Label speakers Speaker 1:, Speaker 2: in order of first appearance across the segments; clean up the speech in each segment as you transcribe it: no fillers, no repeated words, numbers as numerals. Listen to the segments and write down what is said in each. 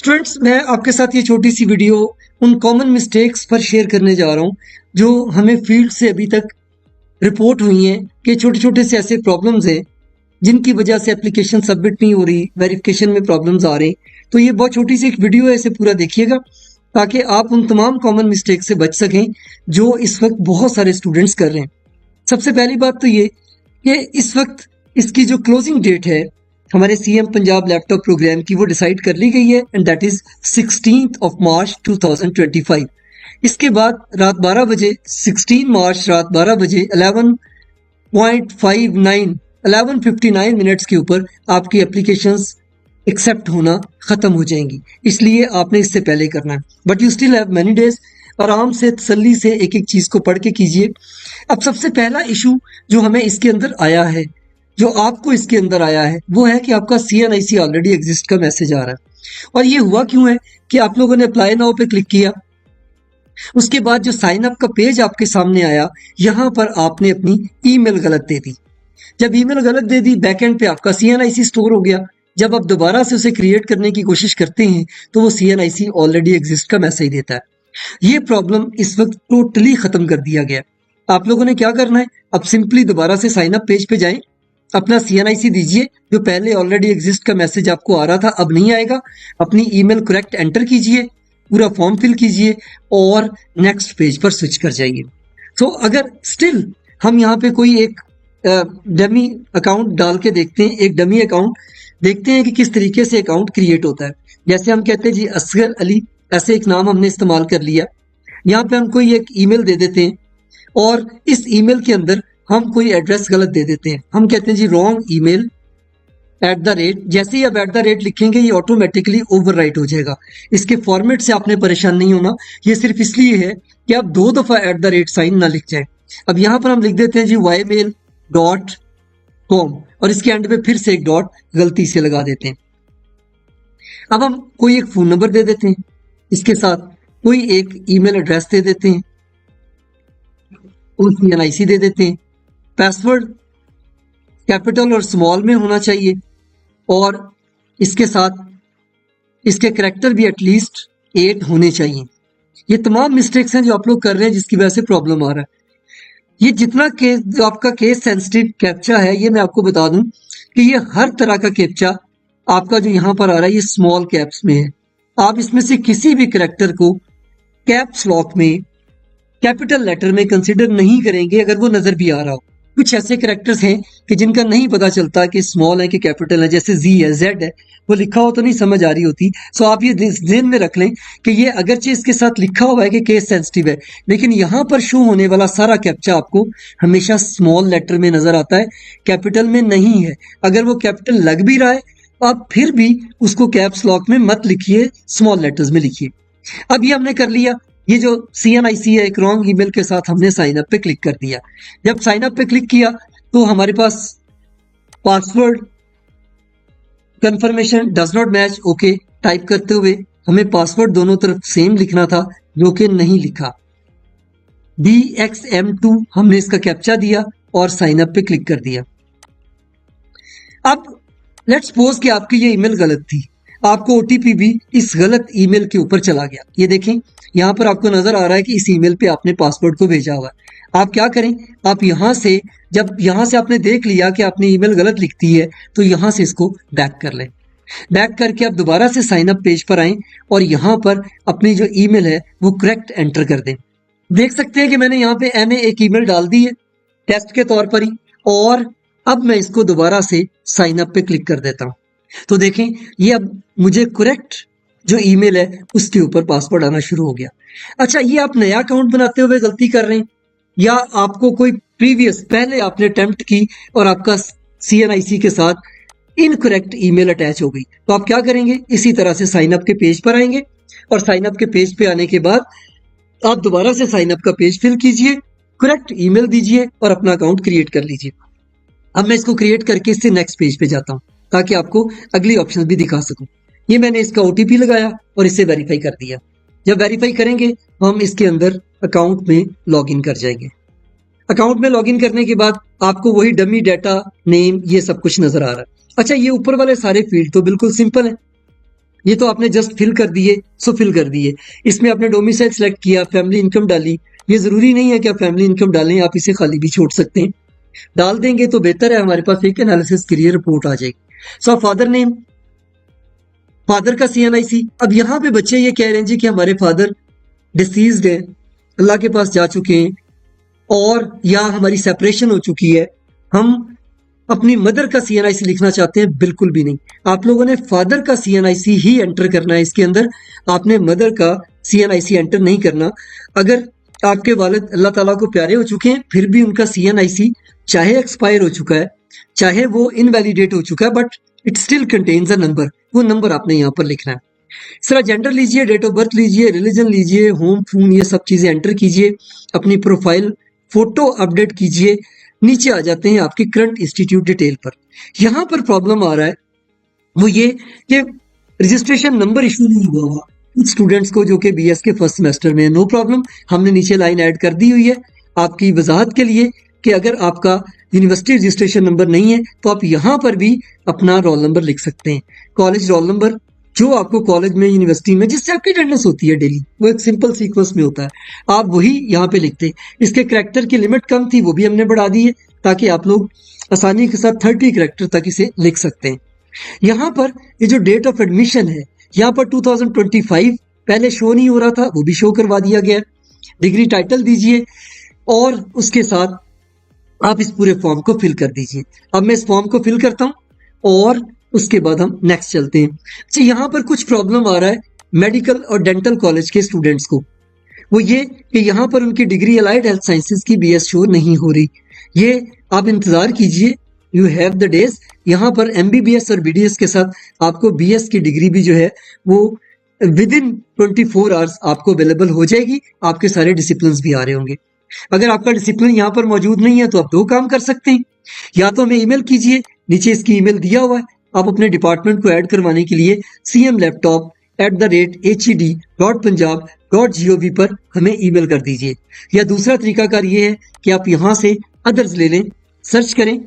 Speaker 1: Students, मैं आपके साथ ये छोटी सी वीडियो उन कॉमन मिस्टेक्स पर शेयर करने जा रहा हूँ जो हमें फील्ड से अभी तक रिपोर्ट हुई हैं कि छोटे छोटे से ऐसे प्रॉब्लम्स हैं जिनकी वजह से एप्लीकेशन सबमिट नहीं हो रही, वेरिफिकेशन में प्रॉब्लम्स आ रहे हैं। तो ये बहुत छोटी सी एक वीडियो है, इसे पूरा देखिएगा ताकि आप उन तमाम कॉमन मिस्टेक से बच सकें जो इस वक्त बहुत सारे स्टूडेंट्स कर रहे हैं। सबसे पहली बात तो ये कि इस वक्त इसकी जो क्लोजिंग डेट है हमारे सीएम पंजाब लैपटॉप प्रोग्राम की, वो डिसाइड कर ली गई है एंड दैट इज 16 मार्च 2025। इसके बाद रात 12 बजे 16 मार्च रात 12 बजे 11:59 मिनट्स के ऊपर आपकी एप्लीकेशंस एक्सेप्ट होना खत्म हो जाएंगी। इसलिए आपने इससे पहले करना है, but you still have many days. आराम से तसल्ली से एक एक चीज को पढ़ के कीजिए। अब सबसे पहला इशू जो हमें इसके अंदर आया है, जो आपको इसके अंदर आया है, वो है कि आपका CNIC ऑलरेडी एग्जिस्ट का मैसेज आ रहा है। और ये हुआ क्यों है कि आप लोगों ने अप्लाई नाउ पे क्लिक किया, उसके बाद जो साइन अप का पेज आपके सामने आया, यहां पर आपने अपनी ईमेल गलत दे दी। जब ईमेल गलत दे दी, बैकएंड पे आपका CNIC स्टोर हो गया। जब आप दोबारा से उसे क्रिएट करने की कोशिश करते हैं तो वो CNIC ऑलरेडी एग्जिस्ट का मैसेज देता है। ये प्रॉब्लम इस वक्त टोटली खत्म कर दिया गया। आप लोगों ने क्या करना है, अब सिंपली दोबारा से साइन अप पेज पे जाएं, अपना CNIC दीजिए। जो पहले ऑलरेडी एग्जिस्ट का मैसेज आपको आ रहा था अब नहीं आएगा। अपनी ईमेल करेक्ट एंटर कीजिए, पूरा फॉर्म फिल कीजिए और नेक्स्ट पेज पर स्विच कर जाइए। तो अगर स्टिल हम यहाँ पे कोई एक डमी अकाउंट डाल के देखते हैं, एक डमी अकाउंट देखते हैं कि किस तरीके से अकाउंट क्रिएट होता है। जैसे हम कहते हैं जी असगर अली, ऐसे एक नाम हमने इस्तेमाल कर लिया। यहाँ पे हम कोई एक ईमेल दे देते हैं और इस ईमेल के अंदर हम कोई एड्रेस गलत दे देते हैं। हम कहते हैं जी रॉन्ग ईमेल @ जैसे ही आप @ लिखेंगे ये ऑटोमेटिकली ओवरराइट हो जाएगा। इसके फॉर्मेट से आपने परेशान नहीं होना, ये सिर्फ इसलिए है कि आप 2 दफा @ साइन ना लिख जाए। अब यहाँ पर हम लिख देते हैं जी ymail.com और इसके एंड पे फिर से एक डॉट गलती से लगा देते हैं। अब हम कोई एक फोन नंबर दे देते हैं, इसके साथ कोई एक ईमेल एड्रेस दे देते हैं और CNIC दे देते हैं। पासवर्ड कैपिटल और स्मॉल में होना चाहिए और इसके साथ इसके करैक्टर भी एटलीस्ट 8 होने चाहिए। ये तमाम मिस्टेक्स हैं जो आप लोग कर रहे हैं जिसकी वजह से प्रॉब्लम आ रहा है। ये जितना केस जो आपका केस सेंसिटिव कैप्चा है, ये मैं आपको बता दूं कि ये हर तरह का कैप्चा आपका जो यहाँ पर आ रहा है ये स्मॉल कैप्स में है। आप इसमें से किसी भी करैक्टर को कैप्स लॉक में कैपिटल लेटर में कंसिडर नहीं करेंगे अगर वो नजर भी आ रहा हो। कुछ ऐसे कैरेक्टर्स हैं कि जिनका नहीं पता चलता कि स्मॉल है कि कैपिटल है, जैसे Z है, Z है, वो लिखा हो तो नहीं समझ आ रही होती। सो आप ये ध्यान में रख लें कि ये अगरचे इसके साथ लिखा हुआ है कि केस सेंसिटिव है, लेकिन यहाँ पर शो होने वाला सारा कैप्चा आपको हमेशा स्मॉल लेटर में नजर आता है, कैपिटल में नहीं है। अगर वो कैपिटल लग भी रहा है तो आप फिर भी उसको कैप्स लॉक में मत लिखिए, स्मॉल लेटर्स में लिखिए। अब ये हमने कर लिया। ये जो CNIC है, एक रॉन्ग ईमेल के साथ हमने साइन अप पे क्लिक कर दिया। जब साइन अप पे क्लिक किया तो हमारे पास password confirmation does not match okay type करते हुए हमें पासवर्ड दोनों तरफ सेम लिखना था, जो कि नहीं लिखा। DXM2 हमने इसका कैप्चा दिया और साइन अप पे क्लिक कर दिया। अब लेट्स सपोज कि आपकी ये ईमेल गलत थी, आपको OTP भी इस गलत ईमेल के ऊपर चला गया। ये देखें यहाँ पर आपको नजर आ रहा है कि इस ईमेल पे आपने पासवर्ड को भेजा हुआ है। आप क्या करें, आप यहाँ से जब यहाँ से आपने देख लिया कि आपने ईमेल गलत लिख दी है तो यहाँ से इसको बैक कर लें। बैक करके आप दोबारा से साइन अप पेज पर आएं और यहाँ पर अपनी जो ईमेल है वो करेक्ट एंटर कर दें। देख सकते हैं कि मैंने यहाँ पे MA एक ईमेल डाल दी है टेस्ट के तौर पर ही, और अब मैं इसको दोबारा से साइन अप पे क्लिक कर देता हूँ। तो देखें ये अब मुझे करेक्ट जो ईमेल है उसके ऊपर पासवर्ड आना शुरू हो गया। अच्छा, ये आप नया अकाउंट बनाते हुए गलती कर रहे हैं या आपको कोई प्रीवियस पहले आपने अटेम्प्ट की और आपका CNIC के साथ इनकरेक्ट ईमेल अटैच हो गई, तो आप क्या करेंगे, इसी तरह से साइन अप के पेज पर आएंगे और साइन अप के पेज पे आने के बाद आप दोबारा से साइन अप का पेज फिल कीजिए, करेक्ट ईमेल दीजिए और अपना अकाउंट क्रिएट कर लीजिए। अब मैं इसको क्रिएट करके इससे नेक्स्ट पेज पे जाता हूँ ताकि आपको अगली ऑप्शन भी दिखा सकूं। ये मैंने इसका OTP लगाया और इसे वेरीफाई कर दिया। जब वेरीफाई करेंगे हम इसके अंदर अकाउंट में लॉगिन कर जाएंगे। अकाउंट में लॉगिन करने के बाद आपको वही डमी डाटा, नेम, ये सब कुछ नजर आ रहा है। अच्छा, ये ऊपर वाले सारे फील्ड तो बिल्कुल सिंपल है। ये तो आपने जस्ट फिल कर दिए, सो फिल कर दिए। इसमें आपने डोमिसाइल सेलेक्ट किया, फैमिली इनकम डाली। ये जरूरी नहीं है कि आप फैमिली इनकम डालें, आप इसे खाली भी छोड़ सकते हैं। डाल देंगे तो बेहतर है, हमारे पास एक एनालिसिस के लिए रिपोर्ट आ जाएगी। सो फादर नेम, फादर का CNIC। अब यहाँ पे बच्चे ये कह रहे हैं जी कि हमारे फादर डिसीज्ड है, अल्लाह के पास जा चुके हैं, और या हमारी सेपरेशन हो चुकी है, हम अपनी मदर का CNIC लिखना चाहते हैं। बिल्कुल भी नहीं, आप लोगों ने फादर का CNIC ही एंटर करना है इसके अंदर, आपने मदर का CNIC एंटर नहीं करना। अगर आपके वालिद अल्लाह ताला को प्यारे हो चुके हैं, फिर भी उनका CNIC चाहे एक्सपायर हो चुका है, चाहे वो इनवैलिडेट हो चुका है, but it still contains a number, वो नंबर आपने यहाँ पर लिखना है। इस तरह जेंडर लीजिए, डेट ऑफ बर्थ लीजिए, रिलीजन लीजिए, होम फोन, ये सब चीजें एंटर कीजिए, अपनी प्रोफाइल फोटो अपडेट कीजिए। नीचे आ जाते हैं आपकी करंट इंस्टीट्यूट डिटेल पर। यहाँ पर प्रॉब्लम आ रहा है वो ये कि रजिस्ट्रेशन नंबर इशू नहीं हुआ हुआ कुछ स्टूडेंट्स को जो कि BS के फर्स्ट सेमेस्टर में। नो प्रॉब्लम, हमने नीचे लाइन ऐड कर दी हुई है आपकी वजाहत के लिए कि अगर आपका यूनिवर्सिटी रजिस्ट्रेशन नंबर नहीं है तो आप यहाँ पर भी अपना रोल नंबर लिख सकते हैं। कॉलेज रोल नंबर जो आपको कॉलेज में, यूनिवर्सिटी में जिससे आपकी अटेंडेंस होती है डेली, वो एक सिंपल सीक्वेंस में होता है, आप वही यहाँ पे लिखते। इसके करैक्टर की लिमिट कम थी, वो भी हमने बढ़ा दी है ताकि आप लोग आसानी के साथ 30 करैक्टर तक इसे लिख सकते हैं। यहाँ पर ये जो डेट ऑफ एडमिशन है, यहाँ पर 2025 पहले शो नहीं हो रहा था, वो भी शो करवा दिया गया। डिग्री टाइटल दीजिए और उसके साथ आप इस पूरे फॉर्म को फिल कर दीजिए। अब मैं इस फॉर्म को फिल करता हूं और उसके बाद हम नेक्स्ट चलते हैं। अच्छा, यहाँ पर कुछ प्रॉब्लम आ रहा है मेडिकल और डेंटल कॉलेज के स्टूडेंट्स को, वो ये कि यहाँ पर उनकी डिग्री अलाइड हेल्थ साइंसेज की BS शो नहीं हो रही। ये आप इंतजार कीजिए, यू हैव द डेज। यहाँ पर MBBS और BDS के साथ आपको BS की डिग्री भी जो है वो विद इन 24 आवर्स आपको अवेलेबल हो जाएगी। आपके सारे डिसिप्लिन भी आ रहे होंगे। अगर आपका डिसिप्लिन यहाँ पर मौजूद नहीं है तो आप दो काम कर सकते हैं, या तो हमें ईमेल कीजिए, नीचे इसकी ईमेल दिया हुआ है, आप अपने डिपार्टमेंट को ऐड करवाने के लिए cmlaptop@hed.punjab.gov पर हमें ईमेल कर दीजिए। या दूसरा तरीकाकार ये है कि आप यहाँ से अदर्स ले लें, सर्च करें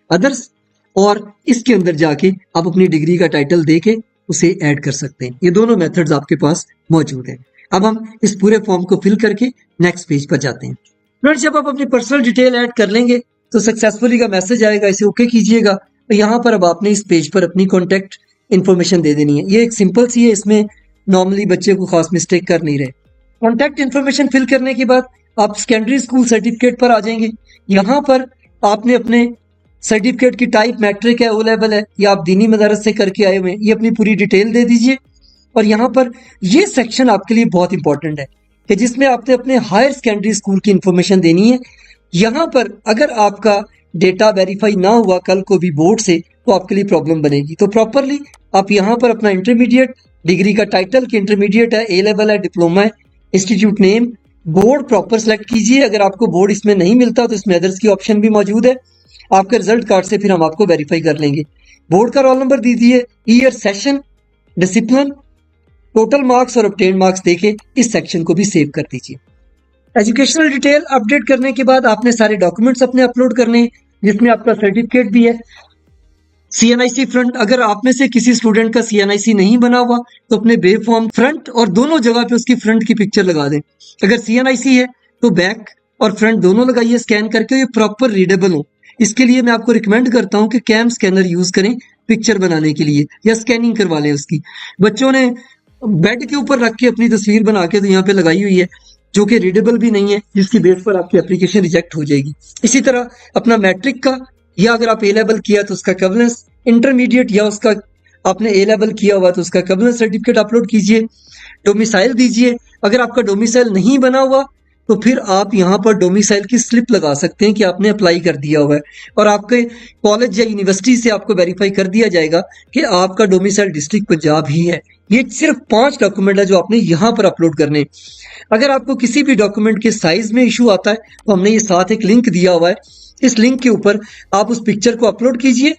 Speaker 1: अदर्स, और इसके अंदर जाके आप अपनी डिग्री का टाइटल देके उसे ऐड कर सकते हैं। ये दोनों मेथड्स आपके पास मौजूद हैं। अब हम इस पूरे फॉर्म को फिल करके नेक्स्ट पेज पर जाते हैं। फ्रेंड्स, जब आप अपनी पर्सनल डिटेल ऐड कर लेंगे तो सक्सेसफुली का मैसेज आएगा, इसे ओके कीजिएगा। तो यहाँ पर अब आपने इस पेज पर अपनी कॉन्टैक्ट इन्फॉर्मेशन दे देनी है। ये एक सिंपल सी है, इसमें नॉर्मली बच्चे को खास मिस्टेक कर नहीं रहे। कॉन्टैक्ट इन्फॉर्मेशन फिल करने के बाद आप सेकेंडरी स्कूल सर्टिफिकेट पर आ जाएंगे। यहाँ पर आपने अपने सर्टिफिकेट की टाइप मैट्रिक है, O लेवल है, या आप दीनी मदारस से करके आए हुए हैं, ये अपनी पूरी डिटेल दे दीजिए। और यहाँ पर ये सेक्शन आपके लिए बहुत इंपॉर्टेंट है कि जिसमें आपने अपने हायर सेकेंडरी स्कूल की इंफॉर्मेशन देनी है। यहाँ पर अगर आपका डेटा वेरीफाई ना हुआ कल को भी बोर्ड से तो आपके लिए प्रॉब्लम बनेगी। तो प्रॉपरली आप यहाँ पर अपना इंटरमीडिएट, डिग्री का टाइटल कि इंटरमीडिएट है, A लेवल है, डिप्लोमा है, institute name, board proper select कीजिए। अगर आपको बोर्ड इसमें नहीं मिलता तो इसमें अदर्स की ऑप्शन भी मौजूद है। आपके रिजल्ट कार्ड से फिर हम आपको वेरीफाई कर लेंगे। बोर्ड का रोल नंबर दीजिए, year, session, discipline, total marks और ऑब्टेन मार्क्स देके इस सेक्शन को भी सेव कर दीजिए। एजुकेशनल डिटेल अपडेट करने के बाद आपने सारे डॉक्यूमेंट्स अपने अपलोड करने हैं, जिसमें आपका सर्टिफिकेट भी है, CNIC फ्रंट। अगर आप में से किसी स्टूडेंट का CNIC नहीं बना हुआ तो अपने बे फॉर्म फ्रंट और दोनों जगह पे उसकी फ्रंट की पिक्चर लगा दें। अगर CNIC है तो बैक और फ्रंट दोनों लगाइए स्कैन करके, ये प्रॉपर रीडेबल हो। इसके लिए मैं आपको रिकमेंड करता हूं कि कैम स्कैनर यूज करें पिक्चर बनाने के लिए, या स्कैनिंग करवा लें उसकी। बच्चों ने बेड के ऊपर रख के अपनी तस्वीर बना के तो यहाँ पे लगाई हुई है, जो कि रीडेबल भी नहीं है, जिसकी बेस पर आपकी एप्लीकेशन रिजेक्ट हो जाएगी। इसी तरह अपना मैट्रिक का, या अगर आप A लेवल किया तो उसका कवलेंस, इंटरमीडिएट या उसका आपने A लेवल किया हुआ तो उसका कवलेंस सर्टिफिकेट अपलोड कीजिए। डोमिसाइल दीजिए। अगर आपका डोमिसाइल नहीं बना हुआ तो फिर आप यहाँ पर डोमिसाइल की स्लिप लगा सकते हैं कि आपने अप्लाई कर दिया हुआ है, और आपके कॉलेज या यूनिवर्सिटी से आपको वेरीफाई कर दिया जाएगा कि आपका डोमिसाइल डिस्ट्रिक्ट पंजाब ही है। ये सिर्फ 5 डॉक्यूमेंट है जो आपने यहाँ पर अपलोड करने। अगर आपको किसी भी डॉक्यूमेंट के साइज में इशू आता है तो हमने ये साथ एक लिंक दिया हुआ है, इस लिंक के ऊपर आप उस पिक्चर को अपलोड कीजिए।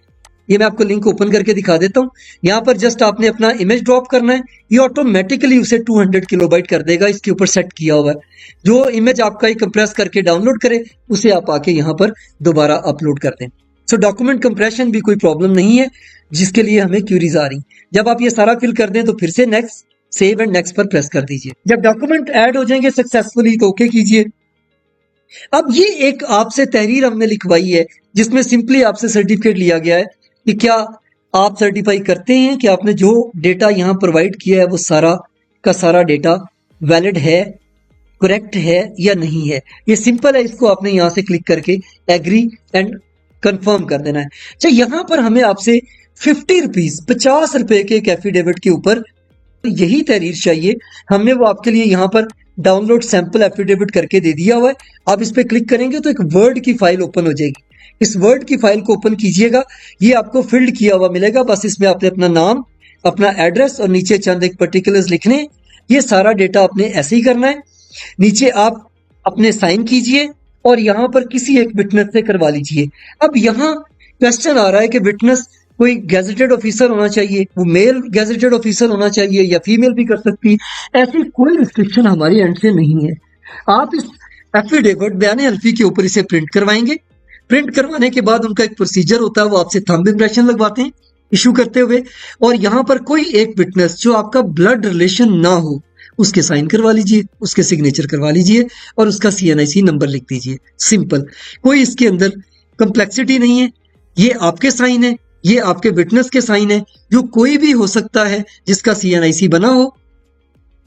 Speaker 1: ये मैं आपको लिंक ओपन करके दिखा देता हूँ। यहाँ पर जस्ट आपने अपना इमेज ड्रॉप करना है, ये ऑटोमेटिकली उसे 200 किलोबाइट कर देगा, इसके ऊपर सेट किया हुआ है। जो इमेज आपका ये कंप्रेस करके डाउनलोड करे उसे आप आके यहाँ पर दोबारा अपलोड कर दें। सो डॉक्यूमेंट कंप्रेशन भी कोई प्रॉब्लम नहीं है। जिसके लिए हमें क्यूरीज आ रही। जब आप ये सारा फिल कर दें तो फिर से नेक्स्ट, सेव एंड नेक्स्ट पर प्रेस कर दीजिए। जब डॉक्यूमेंट ऐड हो जाएंगे सक्सेसफुली तो ओके कीजिए। अब ये एक आपसे तहरीर हमने लिखवाई है जिसमें सिंपली आपसे सर्टिफिकेट लिया गया है कि क्या आप सर्टिफाई करते हैं कि आपने जो डेटा यहाँ प्रोवाइड किया है वो सारा का सारा डेटा वैलिड है, करेक्ट है या नहीं है। ये सिंपल है, इसको आपने यहाँ से क्लिक करके एग्री एंड कंफर्म कर देना है। अच्छा, यहाँ पर हमें आपसे 50 रुपीज 50 रुपए के एक एफिडेविट के ऊपर यही तहरीर चाहिए। हमने वो आपके लिए यहाँ पर डाउनलोड सैंपल एफिडेविट करके दे दिया हुआ है। आप इस पे क्लिक करेंगे तो एक वर्ड की फाइल ओपन हो जाएगी। इस वर्ड की फाइल को ओपन कीजिएगा, ये आपको फिल्ड किया हुआ मिलेगा। बस इसमें आपने अपना नाम, अपना एड्रेस और नीचे चंद एक पर्टिकुलर्स लिखने। ये सारा डेटा आपने ऐसे ही करना है। नीचे आप अपने साइन कीजिए और यहाँ पर किसी एक विटनेस से करवा लीजिए। अब यहाँ क्वेश्चन आ रहा है कि विटनेस कोई गैजेटेड ऑफिसर होना चाहिए, वो मेल गैजेटेड ऑफिसर होना चाहिए या फीमेल भी कर सकती है। ऐसी कोई रिस्ट्रिक्शन हमारी एंड से नहीं है। आप इस एफिडेविट बयान हल्फी के ऊपर इसे प्रिंट करवाएंगे। प्रिंट करवाने के बाद उनका एक प्रोसीजर होता है, वो आपसे थंब इंप्रेशन लगवाते हैं इशू करते हुए। और यहाँ पर कोई एक विटनेस जो आपका ब्लड रिलेशन ना हो उसके साइन करवा लीजिए, उसके सिग्नेचर करवा लीजिए और उसका CNIC नंबर लिख दीजिए। सिंपल, कोई इसके अंदर कंप्लेक्सिटी नहीं है। ये आपके साइन है, ये आपके विटनेस के साइन है। जो कोई भी हो सकता है जिसका CNIC बना हो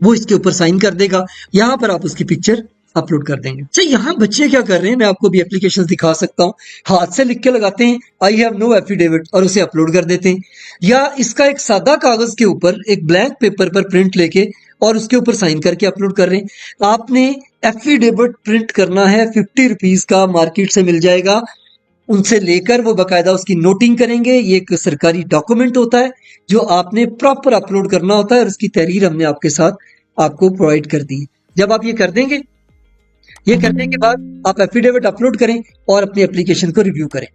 Speaker 1: वो इसके ऊपर साइन कर देगा। यहां पर आप उसकी पिक्चर अपलोड कर देंगे। अच्छा, यहाँ बच्चे क्या कर रहे हैं, मैं आपको भी एप्लीकेशन दिखा सकता हूँ। हाथ से लिख के लगाते हैं आई हैव नो एफिडेविट और उसे अपलोड कर देते हैं। या इसका एक सादा कागज के ऊपर एक ब्लैंक पेपर पर प्रिंट लेके और उसके ऊपर साइन करके अपलोड कर रहे हैं। आपने एफिडेविट प्रिंट करना है, 50 रुपीज का मार्केट से मिल जाएगा। उनसे लेकर वो बाकायदा उसकी नोटिंग करेंगे। ये एक सरकारी डॉक्यूमेंट होता है जो आपने प्रॉपर अपलोड करना होता है और उसकी तहरीर हमने आपके साथ आपको प्रोवाइड कर दी। जब आप ये कर देंगे, ये करने के बाद आप एफिडेविट अपलोड करें और अपनी एप्लीकेशन को रिव्यू करें।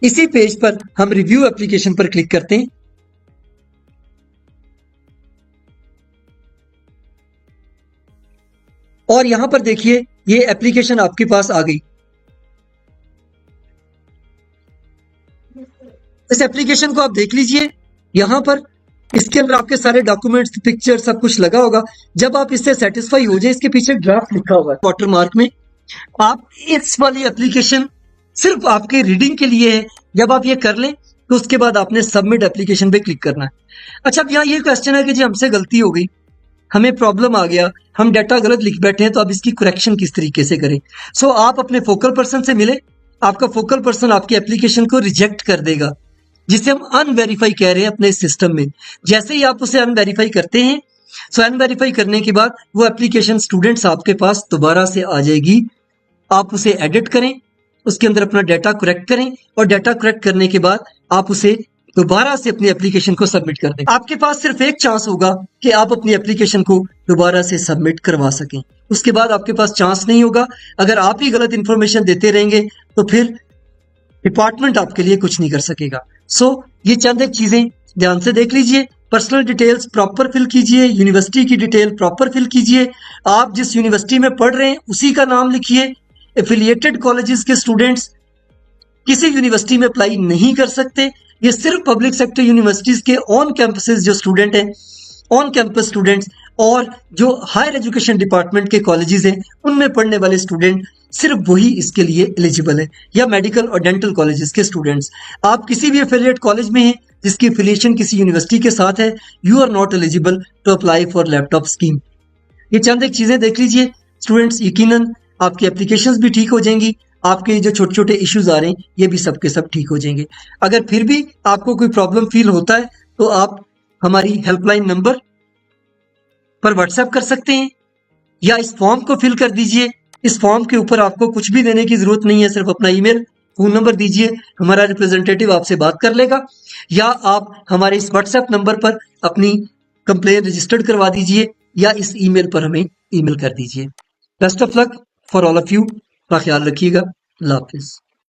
Speaker 1: इसी पेज पर हम रिव्यू एप्लीकेशन पर क्लिक करते हैं और यहां पर देखिए ये एप्लीकेशन आपके पास आ गई। इस एप्लीकेशन को आप देख लीजिए। यहां पर इसके अंदर आपके सारे डॉक्यूमेंट्स, पिक्चर, सब कुछ लगा होगा। जब आप इससे सेटिस्फाई हो जाए, इसके पीछे ड्राफ्ट लिखा हुआ है वाटरमार्क में। आप इस वाली एप्लीकेशन सिर्फ आपके रीडिंग के लिए है। जब आप ये कर लें तो उसके बाद आपने सबमिट एप्लीकेशन पे क्लिक करना है। अच्छा, अब यहाँ ये क्वेश्चन है कि जी हमसे गलती हो गई, हमें प्रॉब्लम आ गया, हम डाटा गलत लिख बैठे हैं, तो अब इसकी करेक्शन किस तरीके से करें। सो आप अपने फोकल पर्सन से मिले। आपका फोकल पर्सन आपकी एप्लीकेशन को रिजेक्ट कर देगा, जिसे हम अनवेरीफाई कह रहे हैं अपने सिस्टम में। जैसे ही आप उसे अनवेरीफाई करते हैं, सो अनवेरीफाई करने के बाद वो एप्लीकेशन स्टूडेंट्स आपके पास दोबारा से आ जाएगी। आप उसे एडिट करें, उसके अंदर अपना डाटा करेक्ट करें और डाटा करेक्ट करने के बाद आप उसे दोबारा से अपनी एप्लीकेशन को सबमिट कर दें। आपके पास सिर्फ एक चांस होगा कि आप अपनी एप्लीकेशन को दोबारा से सबमिट करवा सकें। उसके बाद आपके पास चांस नहीं होगा। अगर आप ही गलत इंफॉर्मेशन देते रहेंगे तो फिर डिपार्टमेंट आपके लिए कुछ नहीं कर सकेगा। सो ये चंद एक चीजें ध्यान से देख लीजिए। पर्सनल डिटेल्स प्रॉपर फिल कीजिए, यूनिवर्सिटी की डिटेल प्रॉपर फिल कीजिए, आप जिस यूनिवर्सिटी में पढ़ रहे हैं उसी का नाम लिखिए। एफिलिएटेड कॉलेजेस के स्टूडेंट्स किसी यूनिवर्सिटी में अप्लाई नहीं कर सकते। ये सिर्फ पब्लिक सेक्टर यूनिवर्सिटीज के ऑन कैंपसेस जो स्टूडेंट हैं, ऑन कैंपस स्टूडेंट्स और जो हायर एजुकेशन डिपार्टमेंट के कॉलेजेस हैं उनमें पढ़ने वाले स्टूडेंट, सिर्फ वही इसके लिए एलिजिबल है। या मेडिकल और डेंटल कॉलेजेस के स्टूडेंट्स। आप किसी भी एफिलिएट कॉलेज में हैं जिसकी एफिलिएशन किसी यूनिवर्सिटी के साथ है, you are not eligible to apply for laptop scheme. ये चंद एक चीजें देख लीजिए स्टूडेंट्स, यकीनन आपकी एप्लीकेशंस भी ठीक हो जाएंगी। आपके जो छोटे छोटे इश्यूज आ रहे हैं ये भी सब के सब ठीक हो जाएंगे। अगर फिर भी आपको कोई प्रॉब्लम फील होता है तो आप हमारी हेल्पलाइन नंबर पर व्हाट्सएप कर सकते हैं या इस फॉर्म को फिल कर दीजिए। इस फॉर्म के ऊपर आपको कुछ भी देने की जरूरत नहीं है, सिर्फ अपना ईमेल, फोन नंबर दीजिए, हमारा रिप्रेजेंटेटिव आपसे बात कर लेगा। या आप हमारे इस व्हाट्सएप नंबर पर अपनी कंप्लेन रजिस्टर्ड करवा दीजिए या इस ईमेल पर हमें ईमेल कर दीजिए। Best of luck for all of you. अपना ख्याल रखिएगा। अल्लाह हाफिज।